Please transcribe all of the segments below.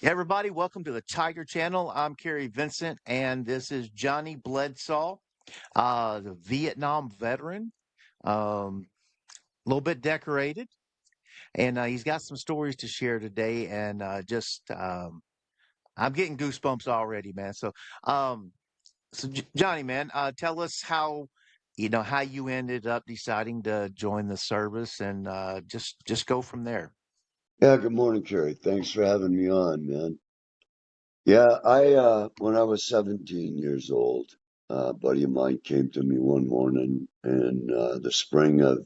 Hey, everybody, welcome to the Tiger Channel. I'm Kerry Vincent, and this is Johnny Bledsaw, the Vietnam veteran, a little bit decorated, and he's got some stories to share today. And I'm getting goosebumps already, man. Um, Johnny, man, tell us how you ended up deciding to join the service, and just go from there. Yeah, good morning, Kerry. Thanks for having me on, man. Yeah, when I was 17 years old, a buddy of mine came to me one morning in the spring of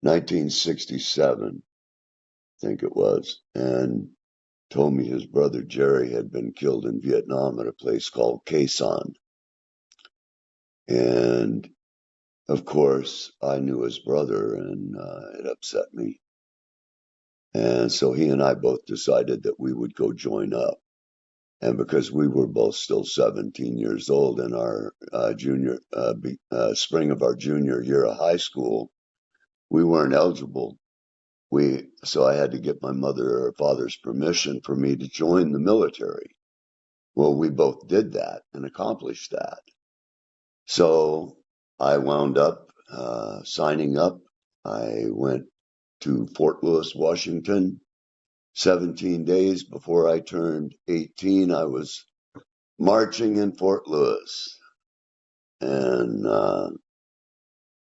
1967, I think it was, and told me his brother Jerry had been killed in Vietnam at a place called Khe Sanh. And of course, I knew his brother, and it upset me. And so he and I both decided that we would go join up. And because we were both still 17 years old in our spring of our junior year of high school, we weren't eligible. So I had to get my mother or father's permission for me to join the military. Well, we both did that and accomplished that. So I wound up signing up. I went to Fort Lewis, Washington. 17 days before I turned 18, I was marching in Fort Lewis. And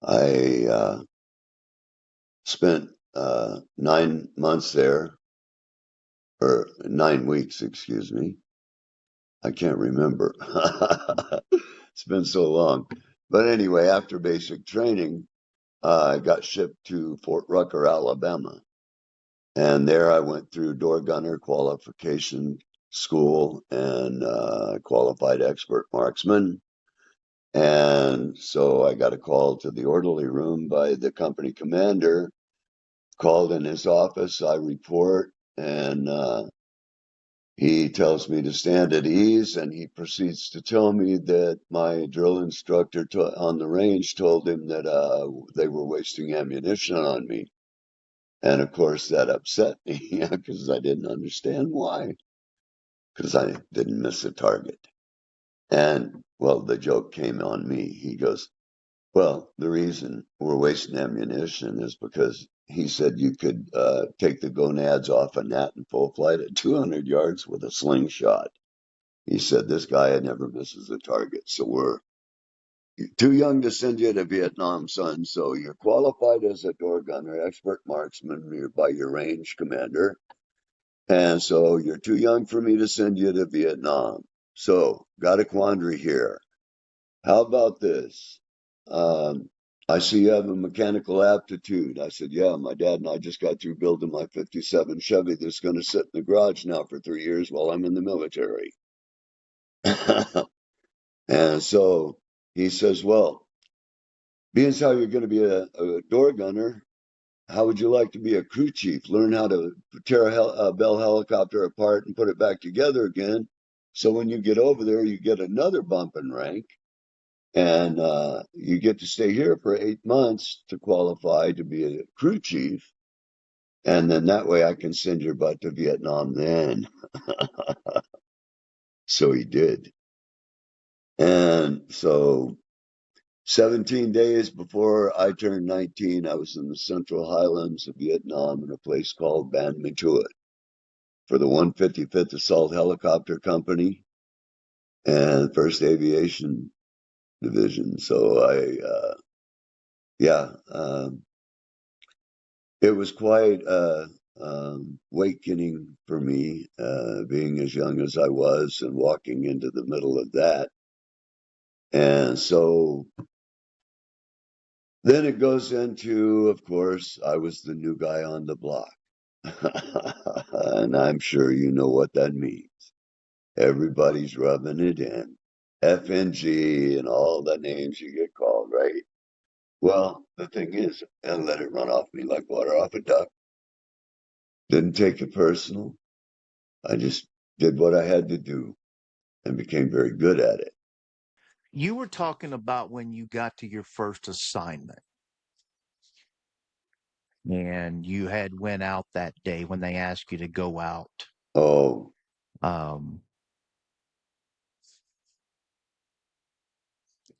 I spent 9 months there, or 9 weeks, excuse me. I can't remember. It's been so long. But anyway, after basic training, I got shipped to Fort Rucker, Alabama. And there I went through door gunner qualification school and qualified expert marksman. And so I got a call to the orderly room by the company commander, called in his office. I report, and he tells me to stand at ease, and he proceeds to tell me that my drill instructor on the range told him that they were wasting ammunition on me. And of course, that upset me because I didn't understand why, because I didn't miss a target. And well, the joke came on me. He goes, well, the reason we're wasting ammunition is because he said you could take the gonads off a gnat in full flight at 200 yards with a slingshot. He said this guy never misses a target, so we're too young to send you to Vietnam, son. So you're qualified as a door gunner, expert marksman by your range commander, and so you're too young for me to send you to Vietnam. So got a quandary here. How about this? Um, I see you have a mechanical aptitude. I said, yeah, my dad and I just got through building my 57 Chevy that's going to sit in the garage now for 3 years while I'm in the military. And so he says, well, being as how you're going to be a door gunner, how would you like to be a crew chief? Learn how to tear a Bell helicopter apart and put it back together again. So when you get over there, you get another bump in rank. And you get to stay here for 8 months to qualify to be a crew chief. And then that way I can send your butt to Vietnam then. So he did. And so 17 days before I turned 19, I was in the Central Highlands of Vietnam in a place called Ban Ma Thuot for the 155th Assault Helicopter Company and 1st Aviation Division. So yeah, it was quite awakening for me, being as young as I was and walking into the middle of that. And so then it goes into, of course, I was the new guy on the block. And I'm sure you know what that means. Everybody's rubbing it in. FNG and all the names you get called, right? Well, the thing is, I let it run off me like water off a duck. Didn't take it personal. I just did what I had to do and became very good at it. You were talking about when you got to your first assignment and you had went out that day when they asked you to go out. Oh, Um,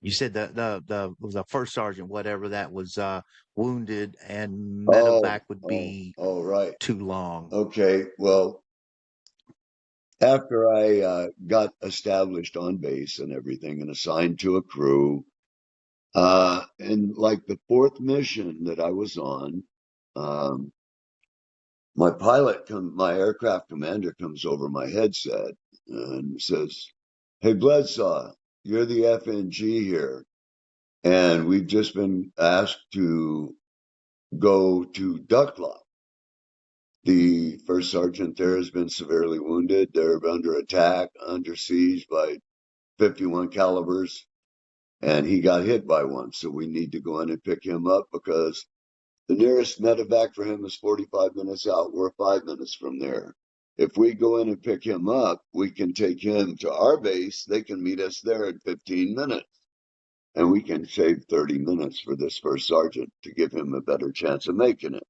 you said the first sergeant, whatever that was, wounded, and medevac would be right. too long. Okay. Well, after I got established on base and everything and assigned to a crew, and like the fourth mission that I was on, um, my aircraft commander comes over my headset and says, "Hey, Bledsaw, you're the FNG here, and we've just been asked to go to Ducklock. The first sergeant there has been severely wounded. They're under attack, under siege by 51 calibers, and he got hit by one. So we need to go in and pick him up because the nearest medevac for him is 45 minutes out. We're 5 minutes from there. If we go in and pick him up, we can take him to our base. They can meet us there in 15 minutes. And we can save 30 minutes for this first sergeant to give him a better chance of making it.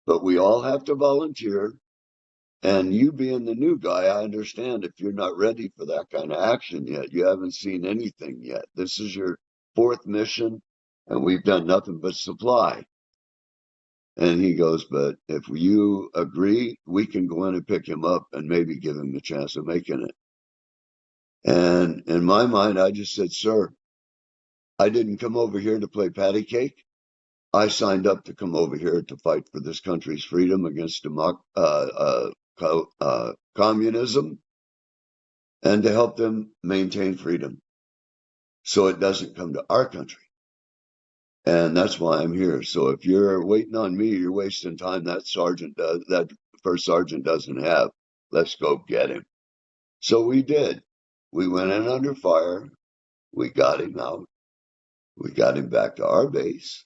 But we all have to volunteer. And you being the new guy, I understand if you're not ready for that kind of action yet. You haven't seen anything yet. This is your fourth mission, and we've done nothing but supply. And he goes, but if you agree, we can go in and pick him up and maybe give him a chance of making it. And in my mind, I just said, sir, I didn't come over here to play patty cake. I signed up to come over here to fight for this country's freedom against communism and to help them maintain freedom so it doesn't come to our country. And that's why I'm here. So if you're waiting on me, you're wasting time. That first sergeant doesn't have. Let's go get him. So we did. We went in under fire. We got him out. We got him back to our base.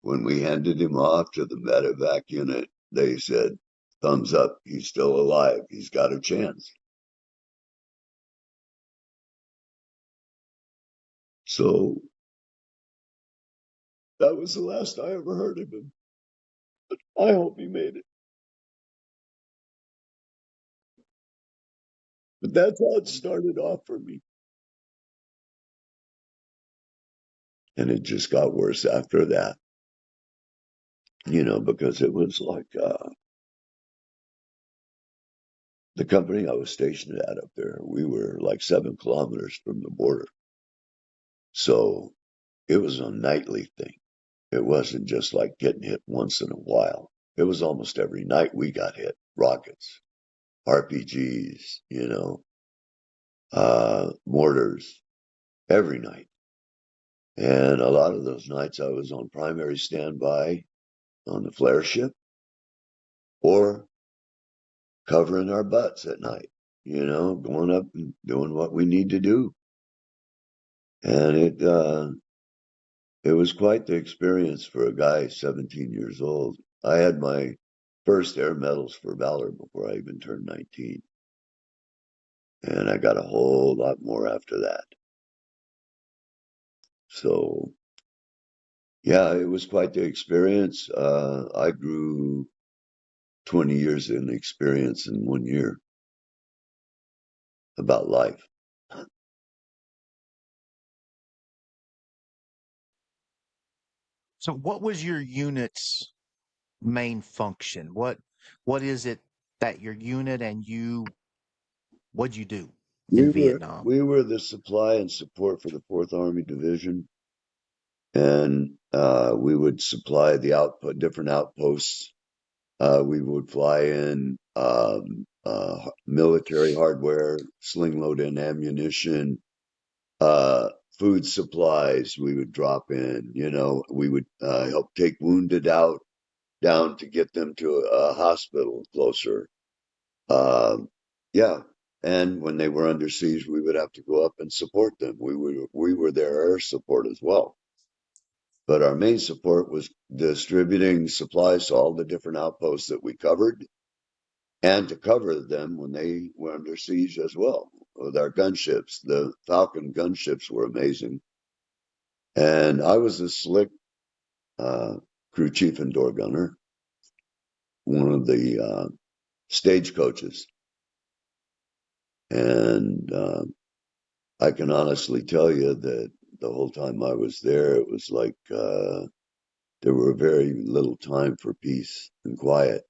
When we handed him off to the medevac unit, they said, thumbs up. He's still alive. He's got a chance. So that was the last I ever heard of him. I hope he made it. But that's how it started off for me. And it just got worse after that, because it was like the company I was stationed at up there, we were like 7 kilometers from the border. So it was a nightly thing. It wasn't just like getting hit once in a while. It was almost every night we got hit. Rockets, RPGs, mortars, every night. And a lot of those nights I was on primary standby on the flare ship or covering our butts at night, going up and doing what we need to do. And it was quite the experience for a guy 17 years old. I had my first Air Medals for Valor before I even turned 19. And I got a whole lot more after that. So, yeah, it was quite the experience. I grew 20 years in experience in 1 year about life. So, what was your unit's main function? What is it that your unit and what'd you do in We were Vietnam? we were the supply and support for the Fourth Army Division, and we would supply the different outposts. We would fly in military hardware, sling load in ammunition, uh, food supplies. We would drop in. We would help take wounded out down to get them to a hospital closer. Yeah, and when they were under siege, we would have to go up and support them. We were their air support as well. But our main support was distributing supplies to all the different outposts that we covered and to cover them when they were under siege as well with our gunships. The Falcon gunships were amazing. And I was a slick crew chief and door gunner, one of the stagecoaches. And I can honestly tell you that the whole time I was there, it was like there were very little time for peace and quiet.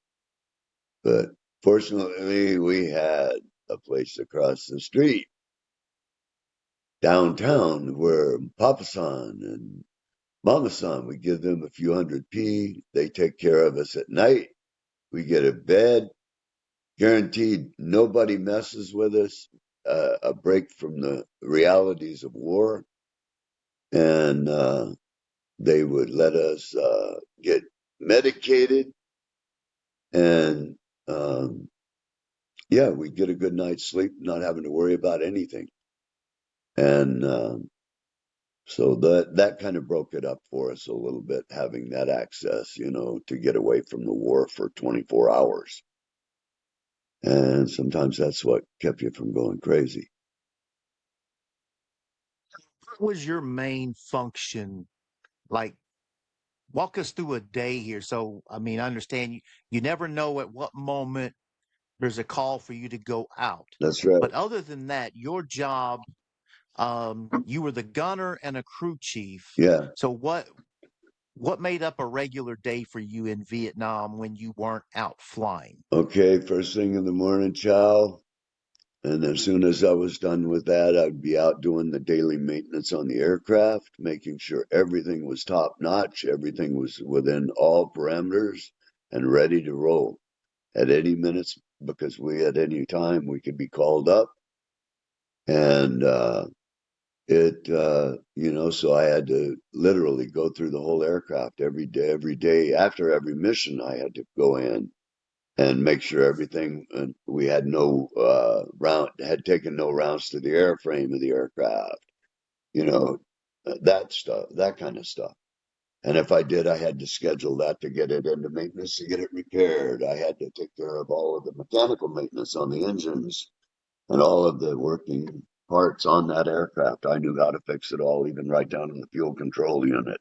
But fortunately, we had a place across the street downtown where Papa-san and Mama-san, we give them a few hundred P. They take care of us at night. We get a bed, guaranteed nobody messes with us, a break from the realities of war. And they would let us get medicated. And yeah, we get a good night's sleep, not having to worry about anything. And so that kind of broke it up for us a little bit, having that access, to get away from the war for 24 hours. And sometimes that's what kept you from going crazy. What was your main function? Like, walk us through a day here. So, I mean, I understand you never know at what moment there's a call for you to go out. That's right. But other than that, your job, you were the gunner and a crew chief. Yeah. So what made up a regular day for you in Vietnam when you weren't out flying? Okay. First thing in the morning, chow. And as soon as I was done with that, I'd be out doing the daily maintenance on the aircraft, making sure everything was top notch, everything was within all parameters and ready to roll at any minutes because we at any time we could be called up. And so I had to literally go through the whole aircraft every day. After every mission, I had to go in and make sure everything, and we had no had taken no rounds to the airframe of the aircraft, you know, that stuff, that kind of stuff. And if I did, I had to schedule that to get it into maintenance to get it repaired. I had to take care of all of the mechanical maintenance on the engines and all of the working parts on that aircraft. I knew how to fix it all, even right down in the fuel control unit.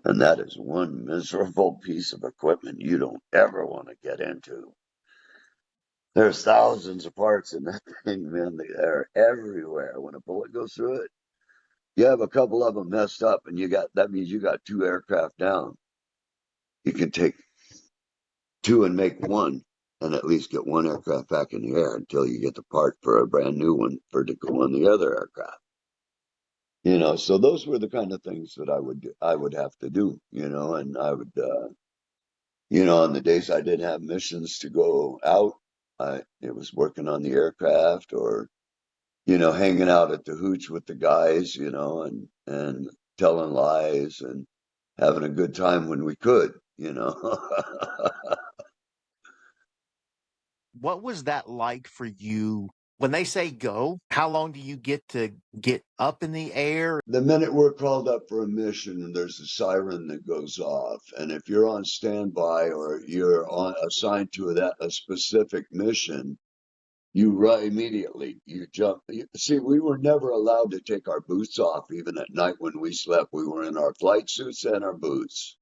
And that is one miserable piece of equipment you don't ever want to get into. There's thousands of parts in that thing, man. They're everywhere. When a bullet goes through it, you have a couple of them messed up, and that means you got two aircraft down. You can take two and make one, and at least get one aircraft back in the air until you get the part for a brand new one for to go on the other aircraft. So those were the kind of things that I would have to do, and I would, on the days I didn't have missions to go out, it was working on the aircraft or hanging out at the hooch with the guys, and telling lies and having a good time when we could. What was that like for you? When they say go, how long do you get to get up in the air? The minute we're called up for a mission, there's a siren that goes off, and if you're on standby or you're assigned to a specific mission, you run immediately. You jump. See, we were never allowed to take our boots off, even at night when we slept. We were in our flight suits and our boots.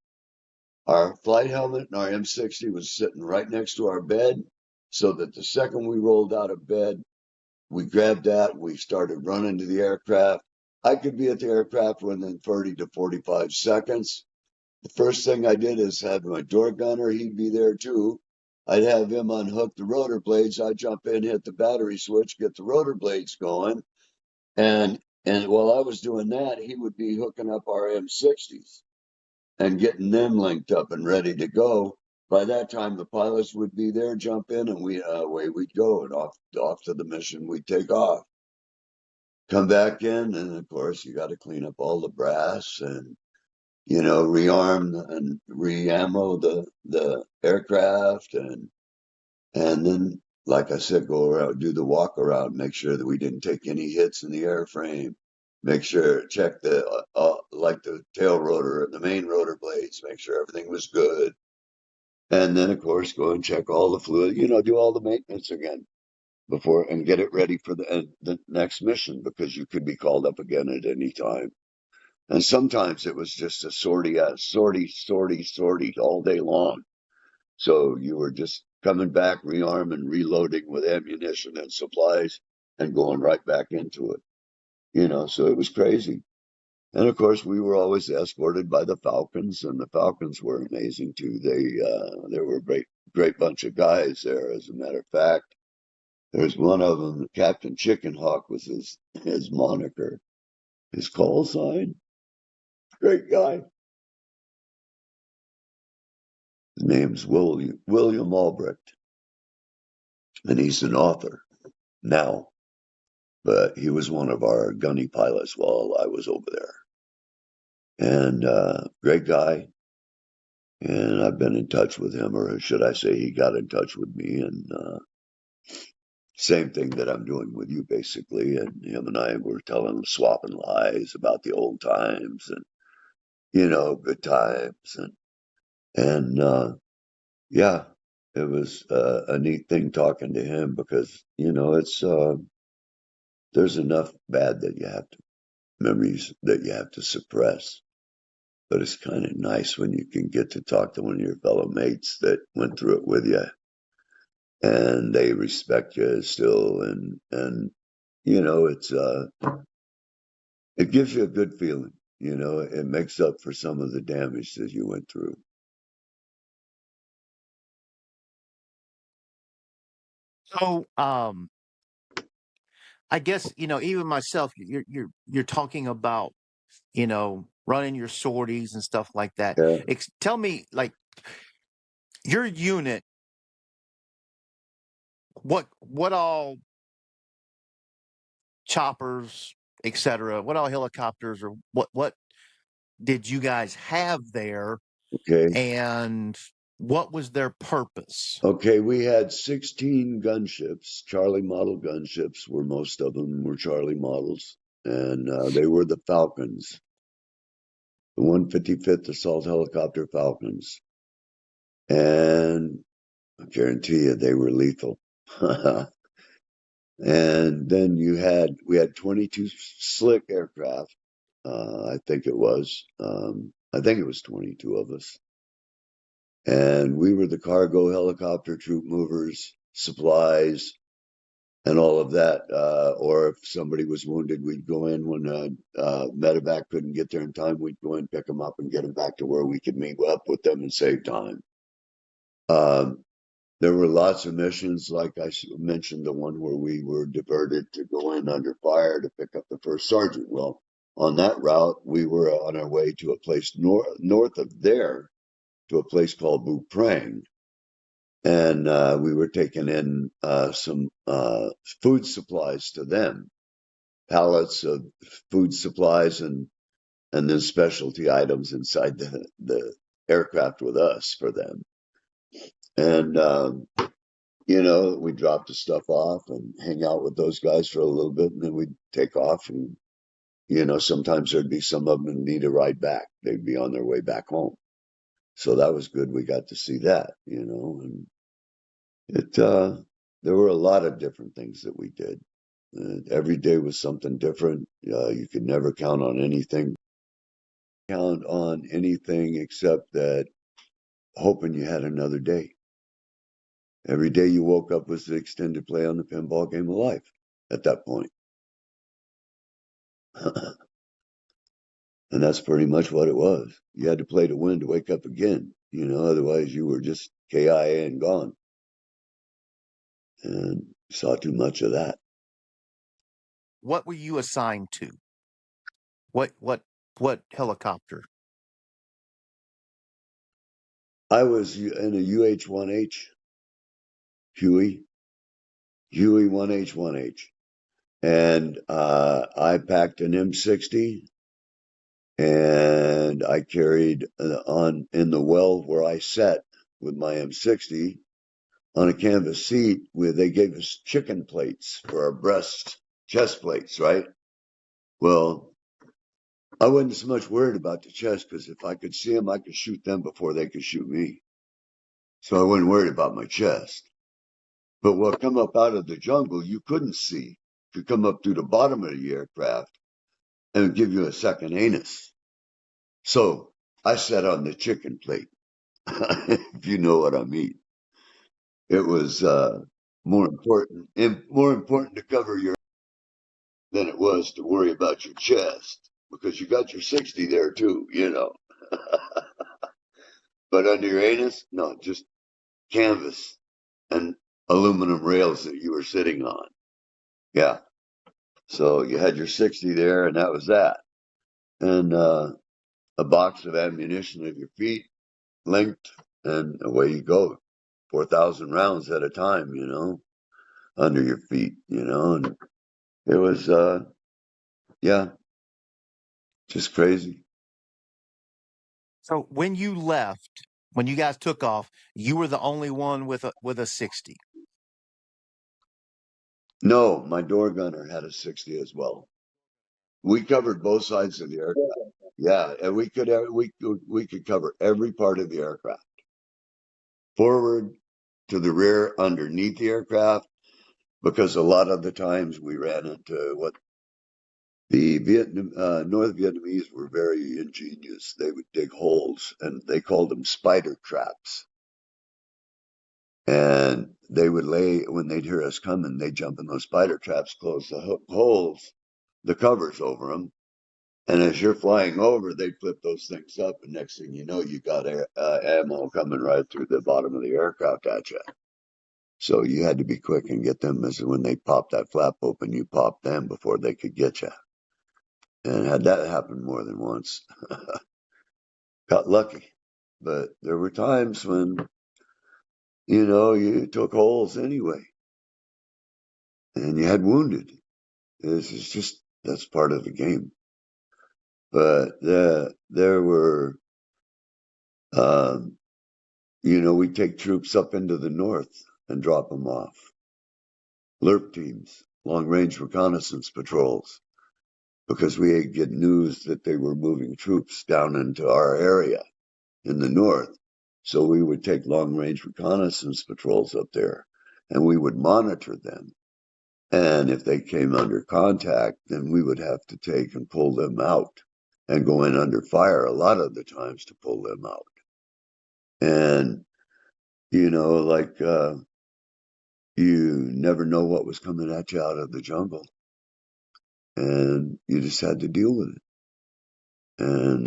Our flight helmet and our M60 was sitting right next to our bed, so that the second we rolled out of bed, we grabbed that, we started running to the aircraft. I could be at the aircraft within 30 to 45 seconds. The first thing I did is have my door gunner, he'd be there too. I'd have him unhook the rotor blades. I'd jump in, hit the battery switch, get the rotor blades going. And while I was doing that, he would be hooking up our M60s and getting them linked up and ready to go. By that time, the pilots would be there, jump in, and away we'd go, and off to the mission we'd take off. Come back in, and of course, you got to clean up all the brass and rearm and re-ammo the aircraft, and then, like I said, go around, do the walk around, make sure that we didn't take any hits in the airframe. Make sure, check like the tail rotor and the main rotor blades, make sure everything was good. And then, of course, go and check all the fluid, do all the maintenance again before and get it ready for the next mission because you could be called up again at any time. And sometimes it was just a sortie all day long. So you were just coming back, rearming, reloading with ammunition and supplies and going right back into it. So it was crazy. And of course, we were always escorted by the Falcons, and the Falcons were amazing too. There were a great bunch of guys there. As a matter of fact, there's one of them, Captain Chicken Hawk was his moniker, his call sign. Great guy. His name's William Albrecht, and he's an author now, but he was one of our gunny pilots while I was over there. And great guy. And I've been in touch with him, or should I say, he got in touch with me, and same thing that I'm doing with you, basically. And him and I were swapping lies about the old times and good times, and yeah, it was a neat thing talking to him because it's there's enough bad that you have to memories that you have to suppress. But it's kind of nice when you can get to talk to one of your fellow mates that went through it with you, and they respect you still, and it's it gives you a good feeling. It makes up for some of the damage that you went through. So, I guess, even myself, you're talking about, running your sorties and stuff like that. Yeah. Tell me, like, your unit, what all choppers, etc., what all helicopters, or what did you guys have there, Okay. and what was their purpose? Okay. We had 16 gunships. Charlie model gunships were most of them were Charlie models, and they were the Falcons, the 155th Assault Helicopter Falcons, and I guarantee you they were lethal. And then we had 22 slick aircraft. I think it was. I think it was 22 of us. And we were the cargo helicopter troop movers, supplies, and all of that. Or if somebody was wounded, we'd go in when medevac couldn't get there in time. We'd go in, pick them up, and get them back to where we could meet up with them and save time. Um, There were lots of missions, like I mentioned, the one where we were diverted to go in under fire to pick up the first sergeant. Well, on that route, we were on our way to a place north of there, to a place called Buprang, and we were taking in some food supplies to them, pallets of food supplies, and then specialty items inside the aircraft with us for them. And we drop the stuff off and hang out with those guys for a little bit, and then we'd take off. And, sometimes there'd be some of them that need a ride back. They'd be on their way back home. So that was good. We got to see that, and there were a lot of different things that we did. Every day was something different. You could never count on anything except that hoping you had another day. Every day you woke up was the extended play on the pinball game of life at that point. And that's pretty much what it was. You had to play to win to wake up again, otherwise you were just KIA and gone. And saw too much of that. What were you assigned to? What helicopter? I was in a UH-1H, Huey 1H. And I packed an M60, and I carried in the well where I sat with my M60 on a canvas seat where they gave us chicken plates for our chest plates, right? Well, I wasn't so much worried about the chest because if I could see them, I could shoot them before they could shoot me. So I wasn't worried about my chest. But what come up out of the jungle, you couldn't see. Could come up through the bottom of the aircraft and give you a second anus. So I sat on the chicken plate, if you know what I mean. It was more important to cover your than it was to worry about your chest because you got your 60 there too, you know. But under your anus, no, just canvas and aluminum rails that you were sitting on. Yeah. So you had your 60 there, and that was that. And a box of ammunition at your feet, linked, and away you go. 4,000 rounds at a time, you know, under your feet, you know. And it was, yeah, just crazy. So when you left, when you guys took off, you were the only one with a 60. No, my door gunner had a 60 as well. We covered both sides of the aircraft. Yeah, and we could cover every part of the aircraft, forward to the rear, underneath the aircraft, because a lot of the times we ran into what the North Vietnamese were very ingenious. They would dig holes, and they called them spider traps. And they would lay when they'd hear us coming, they'd jump in those spider traps, close the holes, the covers over them. And as you're flying over, they flip those things up, and next thing you know, you got ammo coming right through the bottom of the aircraft at you. So you had to be quick and get them. As when they popped that flap open, you popped them before they could get you. And had that happen more than once, got lucky. But there were times when you took holes anyway, and you had wounded. This is just that's part of the game. But there were. Um, we take troops up into the north and drop them off. LRP teams, long range reconnaissance patrols, because we get news that they were moving troops down into our area in the north. So we would take long range reconnaissance patrols up there and we would monitor them. And if they came under contact, then we would have to take and pull them out and go in under fire a lot of the times to pull them out. And, like, you never know what was coming at you out of the jungle, and you just had to deal with it. And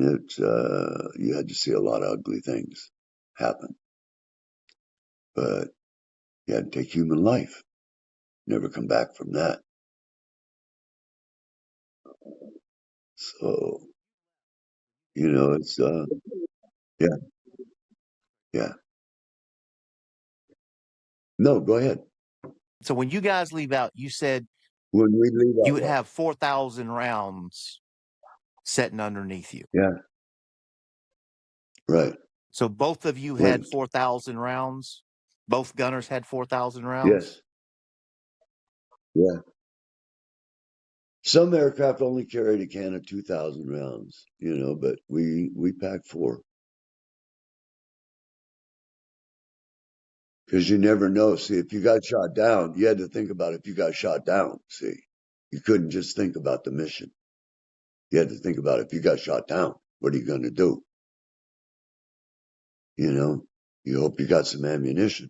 you had to see a lot of ugly things happen, but you had to take human life. Never come back from that. So it's yeah, yeah. No, go ahead. So when you guys leave out, you said When we leave you out, would what? have 4,000 rounds sitting underneath you. Yeah, right. So both of you had Linked. 4,000 rounds. Both gunners had 4,000 rounds. Yes. Yeah. Some aircraft only carried a can of 2,000 rounds, but we packed four. Because you never know. See, if you got shot down, you had to think about if you got shot down. See, you couldn't just think about the mission. You had to think about if you got shot down, what are you going to do? You hope you got some ammunition.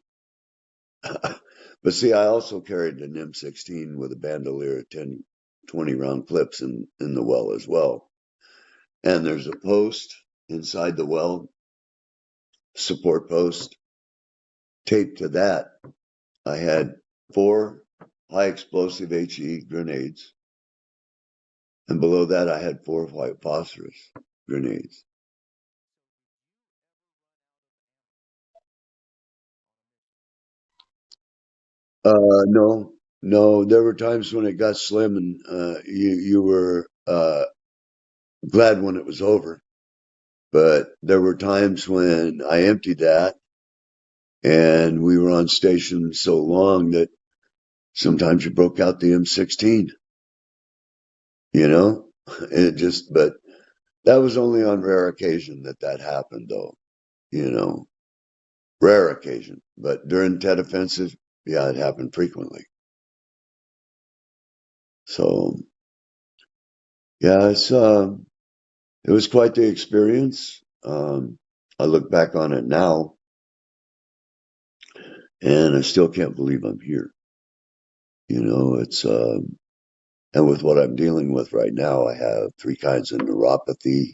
But see, I also carried an M16 with a bandolier of 10, 20 round clips in the well as well. And there's a post inside the well, support post. Taped to that, I had 4 high explosive HE grenades. And below that, I had 4 white phosphorus grenades. No, no. There were times when it got slim, and you were glad when it was over. But there were times when I emptied that, and we were on station so long that sometimes you broke out the M16. You know, but that was only on rare occasion that happened, though. You know, rare occasion. But during Tet Offensive, yeah, it happened frequently. So yeah, it was quite the experience. I look back on it now, and I still can't believe I'm here. It's And with what I'm dealing with right now, I have three kinds of neuropathy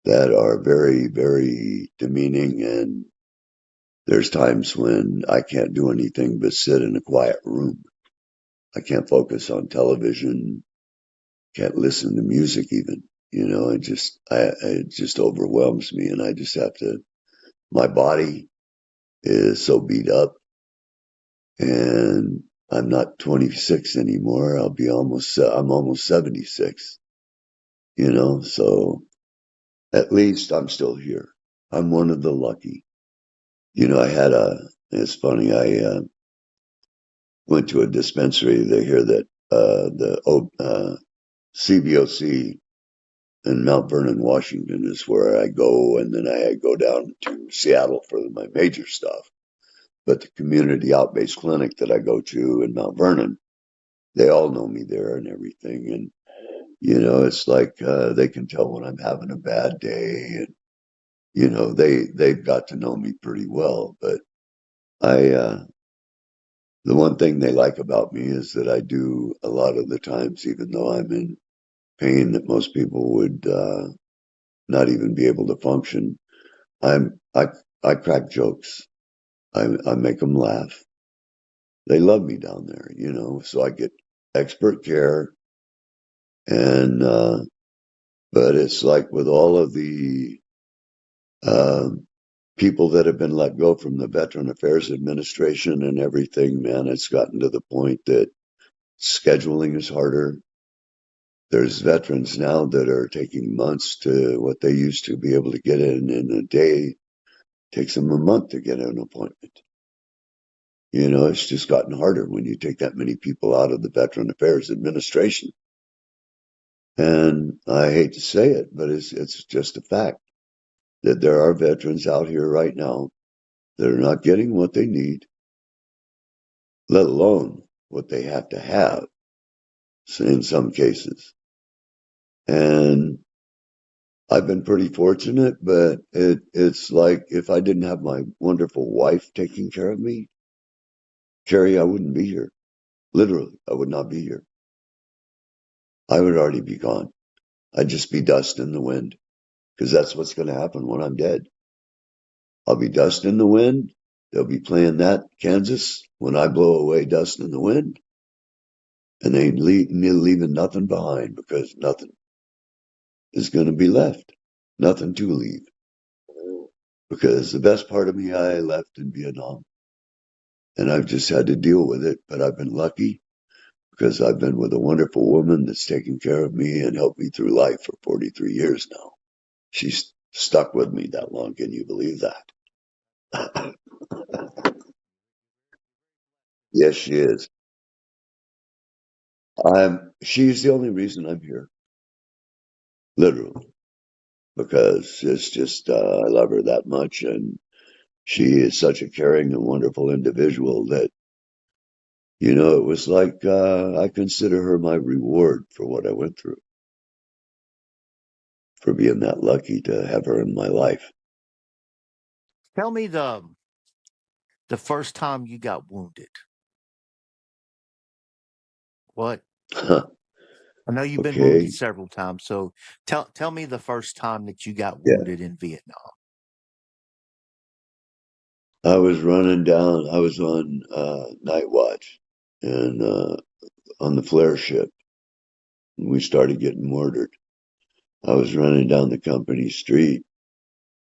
that are very, very demeaning. And there's times when I can't do anything but sit in a quiet room. I can't focus on television, can't listen to music even. It just overwhelms me, and I just have to. My body is so beat up, and I'm not 26 anymore. I'm almost 76. So at least I'm still here. I'm one of the lucky. It's funny. I went to a dispensary. They hear that the CVOC in Mount Vernon, Washington is where I go, and then I go down to Seattle for my major stuff. But the community out-based clinic that I go to in Mount Vernon, they all know me there and everything. And, it's like they can tell when I'm having a bad day. And, they've got to know me pretty well. But I, the one thing they like about me is that I do a lot of the times, even though I'm in pain that most people would not even be able to function. I'm I I crack jokes. I make them laugh. They love me down there, so I get expert care. And but it's like with all of the uh, people that have been let go from the Veteran Affairs Administration and everything, man, it's gotten to the point that scheduling is harder. There's veterans now that are taking months to what they used to be able to get in a day. Takes them a month to get an appointment. It's just gotten harder when you take that many people out of the Veteran Affairs Administration. And I hate to say it, but it's just a fact that there are veterans out here right now that are not getting what they need, let alone what they have to have in some cases. And I've been pretty fortunate, but it's like if I didn't have my wonderful wife taking care of me, Carrie, I wouldn't be here. Literally, I would not be here. I would already be gone. I'd just be dust in the wind, because that's what's going to happen when I'm dead. I'll be dust in the wind. They'll be playing that Kansas when I blow away dust in the wind, and they leaving nothing behind because nothing is going to be left. Nothing to leave. Because the best part of me I left in Vietnam, and I've just had to deal with it. But I've been lucky because I've been with a wonderful woman that's taken care of me and helped me through life for 43 years now. She's stuck with me that long. Can you believe that? Yes, she is. She's the only reason I'm here, literally, because it's just, I love her that much. And she is such a caring and wonderful individual that, it was like, I consider her my reward for what I went through, for being that lucky to have her in my life. Tell me the first time you got wounded. What? I know you've been wounded Okay. several times, so tell me the first time that you got Yeah. wounded in Vietnam. I was on, night watch and, on the flare ship. And we started getting mortared. I was running down the company street.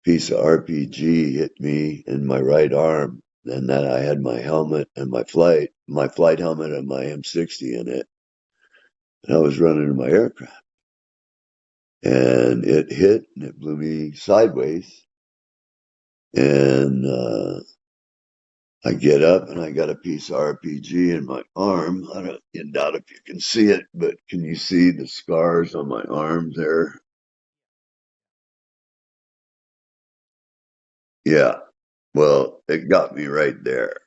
Piece of RPG hit me in my right arm. And then I had my helmet and my flight helmet and my M60 in it. And I was running in my aircraft. And it hit and it blew me sideways. And I get up and I got a piece of RPG in my arm. I doubt if you can see it, but can you see the scars on my arm there? Yeah. Well, it got me right there.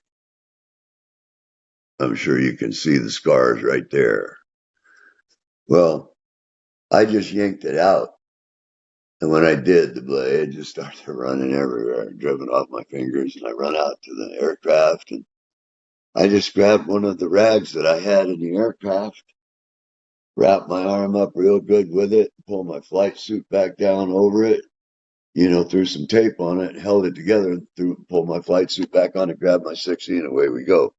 I'm sure you can see the scars right there. Well, I just yanked it out. And when I did, the blade just started running everywhere, driven off my fingers. And I run out to the aircraft and I just grabbed one of the rags that I had in the aircraft wrapped my arm up real good with it, pulled my flight suit back down over it, threw some tape on it, held it together, pulled my flight suit back on it, grabbed my 60, and away we go.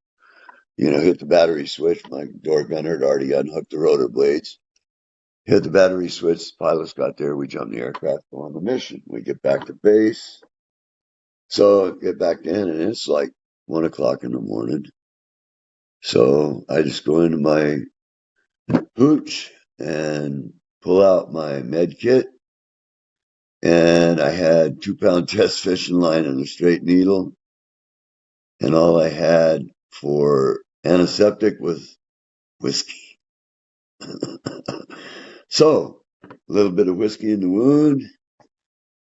Hit the battery switch. My door gunner had already unhooked the rotor blades. Hit the battery switch. The pilots got there. We jumped the aircraft, go on the mission. We get back to base. So get back in, and it's like 1 o'clock in the morning. So I just go into my hooch and pull out my med kit. And I had 2-pound test fishing line and a straight needle. And all I had for antiseptic was whiskey. So a little bit of whiskey in the wound,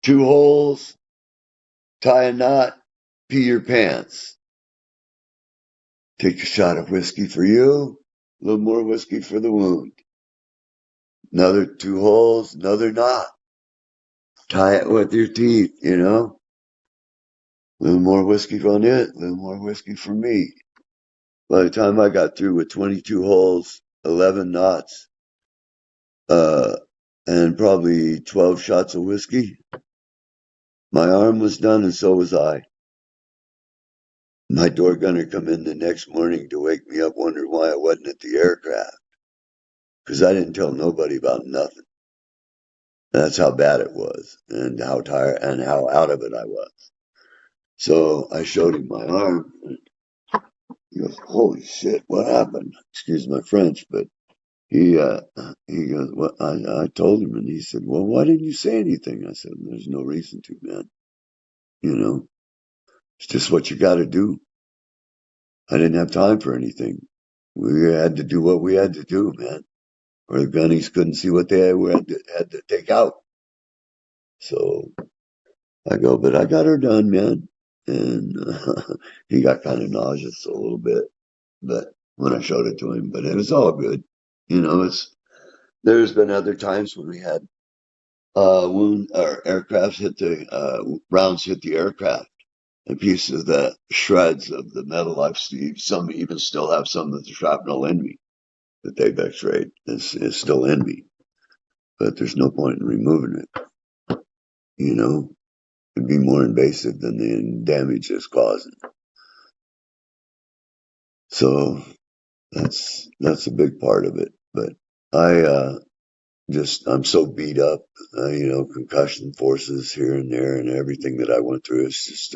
2 holes, tie a knot, pee your pants. Take a shot of whiskey for you, a little more whiskey for the wound. Another 2 holes, another knot. Tie it with your teeth, A little more whiskey on it, a little more whiskey for me. By the time I got through with 22 holes, 11 knots, uh, and probably 12 shots of whiskey, my arm was done and so was I. My door gunner come in the next morning to wake me up, wondering why I wasn't at the aircraft. Because I didn't tell nobody about nothing. That's how bad it was and how tired and how out of it I was. So I showed him my arm. And he goes, "Holy shit, what happened?" Excuse my French, but he goes, "Well, I told him," and he said, "Well, why didn't you say anything?" I said, "There's no reason to, man. It's just what you got to do. I didn't have time for anything. We had to do what we had to do, man. Or the gunnies couldn't see what they had to take out." So I go, "But I got her done, man." And he got kind of nauseous a little bit, but when I showed it to him, but it was all good. There's been other times when we had wound or aircrafts hit the rounds hit the aircraft, and pieces of the shreds of the metal I've seen. Some even still have some of the shrapnel in me that they've X-rayed. Is still in me, but there's no point in removing it. It'd be more invasive than the damage it's causing. So that's a big part of it. But I I'm so beat up, concussion forces here and there, and everything that I went through. It's just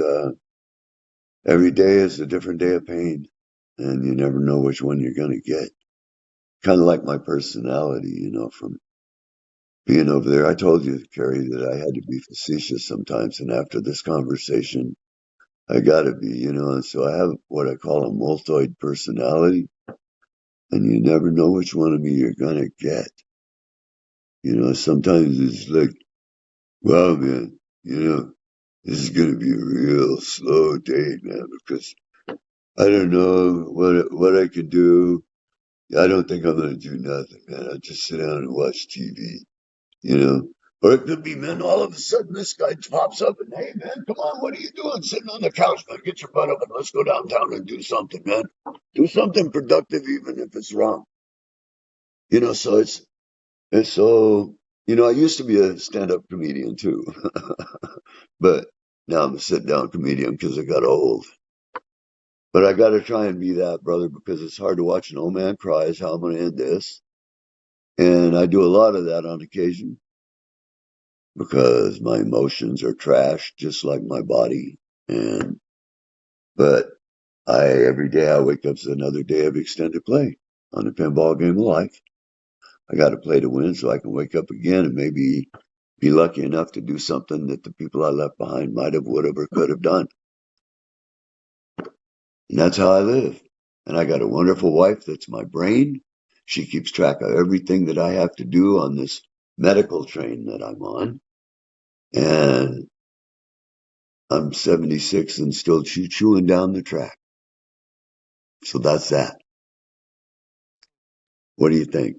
every day is a different day of pain, and you never know which one you're gonna get. Kind of like my personality, from being over there. I told you, Carrie, that I had to be facetious sometimes, and after this conversation, I gotta be, and so I have what I call a multoid personality, and you never know which one of me you're gonna get. Sometimes it's like, wow, man, this is gonna be a real slow day, man, because I don't know what I can do. I don't think I'm gonna do nothing, man. I'll just sit down and watch TV, you know. Or it could be, man, all of a sudden this guy pops up and, "Hey, man, come on, what are you doing? Sitting on the couch, man, get your butt up and let's go downtown and do something, man. Do something productive, even if it's wrong." So it's so, I used to be a stand-up comedian too, but now I'm a sit-down comedian because I got old. But I got to try and be that, brother, because it's hard to watch an old man cry is how I'm going to end this. And I do a lot of that on occasion because my emotions are trash, just like my body. But every day I wake up to another day of extended play on the pinball game of life. I got to play to win so I can wake up again and maybe be lucky enough to do something that the people I left behind might have, would have, or could have done. And that's how I live. And I got a wonderful wife that's my brain. She keeps track of everything that I have to do on this medical train that I'm on. And I'm 76 and still chewing down the track. So that's that. What do you think?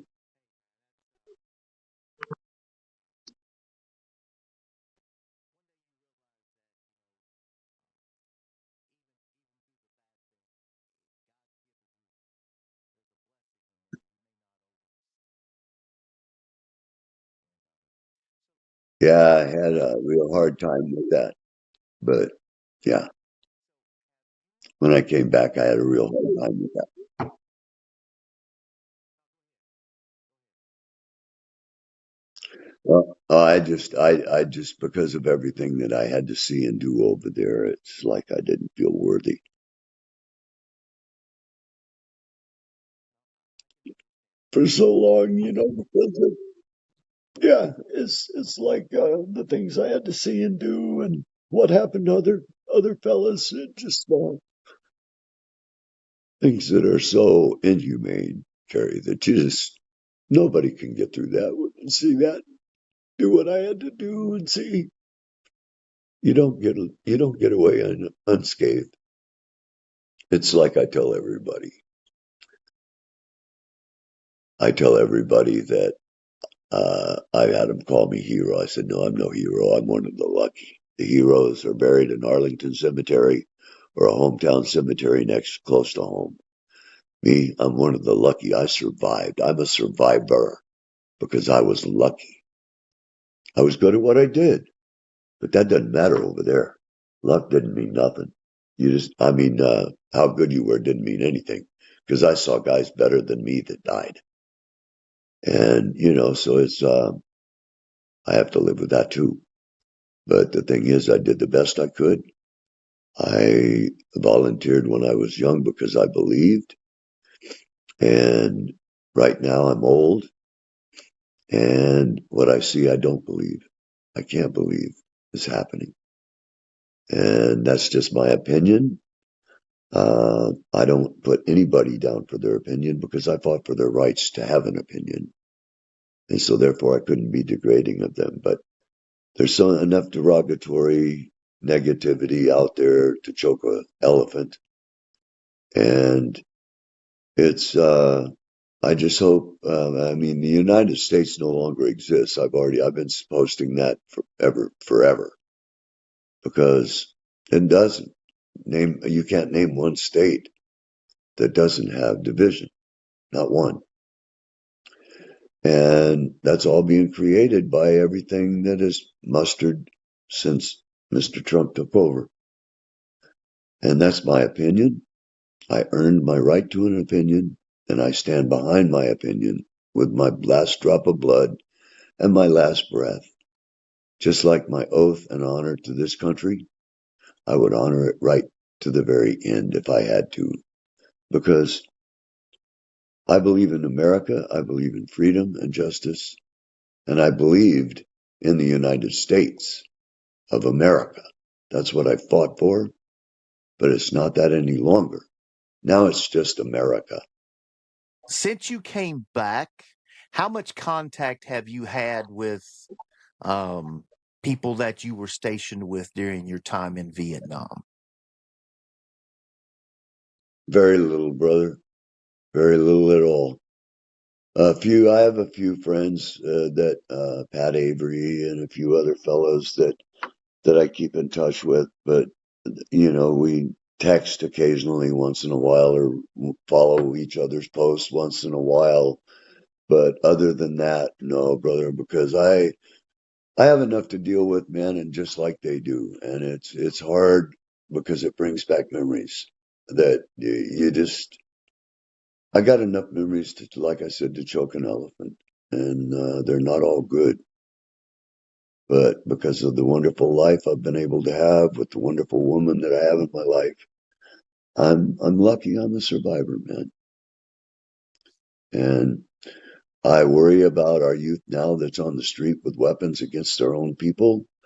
Yeah, I had a real hard time with that. But yeah, when I came back, I had a real hard time with that. Well, I just, because of everything that I had to see and do over there, it's like I didn't feel worthy for so long, because of, yeah, it's like the things I had to see and do, and what happened to other fellas, it just things that are so inhumane, Carrie, that you just nobody can get through that and see that, do what I had to do, and see you don't get away unscathed. It's like I tell everybody that I had them call me hero. I said, no, I'm no hero. I'm one of the lucky. The heroes are buried in Arlington Cemetery or a hometown cemetery next close to home. Me, I'm one of the lucky. I survived. I'm a survivor because I was lucky. I was good at what I did, but that doesn't matter over there. Luck didn't mean nothing. How good you were didn't mean anything because I saw guys better than me that died. And, so I have to live with that too. But the thing is, I did the best I could. I volunteered when I was young because I believed. And right now I'm old. And what I see, I don't believe. I can't believe is happening. And that's just my opinion. I don't put anybody down for their opinion because I fought for their rights to have an opinion. And so therefore I couldn't be degrading of them. But there's enough derogatory negativity out there to choke an elephant. And I just hope, the United States no longer exists. I've been posting that forever, because it doesn't you can't name one state that doesn't have division, not one. And that's all being created by everything that is mustered since Mr. Trump took over. And that's my opinion. I earned my right to an opinion, and I stand behind my opinion with my last drop of blood and my last breath. Just like my oath and honor to this country, I would honor it right to the very end if I had to, because I believe in America, I believe in freedom and justice, and I believed in the United States of America. That's what I fought for, but it's not that any longer. Now it's just America. Since you came back, how much contact have you had with um, people that you were stationed with during your time in Vietnam? Very little, brother. Very little at all. I have a few friends Pat Avery and a few other fellows that I keep in touch with, but we text occasionally once in a while or follow each other's posts once in a while. But other than that, no, brother, because I have enough to deal with, man, and just like they do, and it's hard because it brings back memories that you just. I got enough memories to, like I said, to choke an elephant, and they're not all good. But because of the wonderful life I've been able to have with the wonderful woman that I have in my life, I'm lucky. I'm a survivor, man. And I worry about our youth now that's on the street with weapons against their own people.